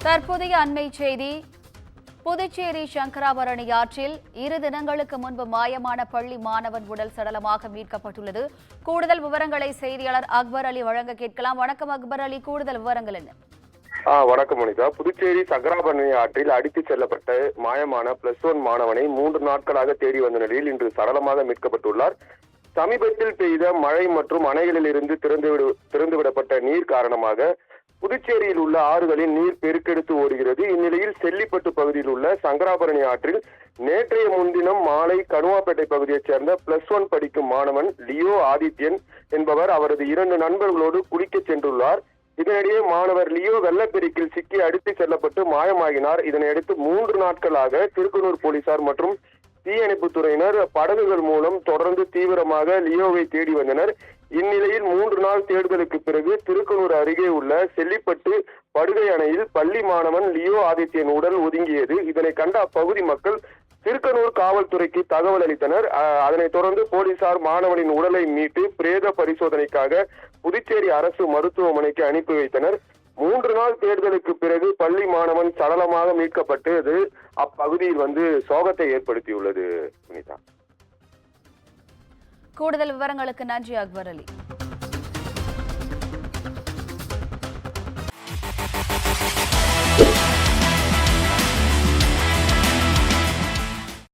தற்போதைய அண்மை செய்தி. புதுச்சேரி சங்கராபரணி ஆற்றில் 2 தினங்களுக்கு முன்பு மாயமான பள்ளி மாணவன் உடல் சடலமாக மீட்கப்பட்டுள்ளது. கூடுதல் விவரங்களை செய்தியாளர் அக்பர் அலி வழங்க கேட்கலாம். வணக்கம் அக்பர் அலி, கூடுதல் விவரங்கள் என்ன? வணக்கம் மனிதா. புதுச்சேரி சங்கராபரணி ஆற்றில் அடித்துச் செல்லப்பட்ட மாயமான +1 மாணவனை 3 நாட்களாக தேடி வந்த நிலையில் இன்று சடலமாக மீட்கப்பட்டுள்ளார். சமீபத்தில் பெய்த மழை மற்றும் அணைகளில் இருந்து திறந்துவிடப்பட்ட நீர் காரணமாக புதுச்சேரியில் உள்ள ஆறுகளில் நீர் பெருக்கெடுத்து ஓடுகிறது. இந்நிலையில் செல்லிப்பட்டு பகுதியில் உள்ள சங்கராபரணி ஆற்றில் நேற்றைய முன்தினம் மாலை கனுவாப்பேட்டை பகுதியைச் சேர்ந்த +1 படிக்கும் மாணவன் லியோ ஆதித்யன் என்பவர் அவரது 2 நண்பர்களோடு குளிக்கச் சென்றுள்ளார். இதனிடையே மாணவர் லியோ வெள்ளப்பெருக்கில் சிக்கி அடித்துச் செல்லப்பட்டு மாயமாகினார். இதனையடுத்து 3 நாட்களாக திருக்கனூர் போலீசார் மற்றும் தீயணைப்பு துறையினர் படகுகள் மூலம் தொடர்ந்து தீவிரமாக லியோவை தேடி வந்தனர். இந்நிலையில் 3 நாள் தேடுதலுக்கு பிறகு திருக்கனூர் அருகே உள்ள செல்லிப்பட்டு படுகை அணையில் பள்ளி மாணவன் லியோ ஆதித்யன் உடல் ஒதுங்கியது. இதனை கண்ட அப்பகுதி மக்கள் திருக்கனூர் காவல்துறைக்கு தகவல் அளித்தனர். அதனைத் தொடர்ந்து போலீசார் மாணவனின் உடலை மீட்டு பிரேத பரிசோதனைக்காக புதுச்சேரி அரசு மருத்துவமனைக்கு அனுப்பி வைத்தனர். 3 நாள் தேடுதலுக்கு பிறகு பள்ளி மாணவன் சடலமாக மீட்கப்பட்டது அப்பகுதியில் சோகத்தை ஏற்படுத்தியுள்ளது. கூடுதல் விவரங்களுக்கு நன்றி அக்பர் அலி.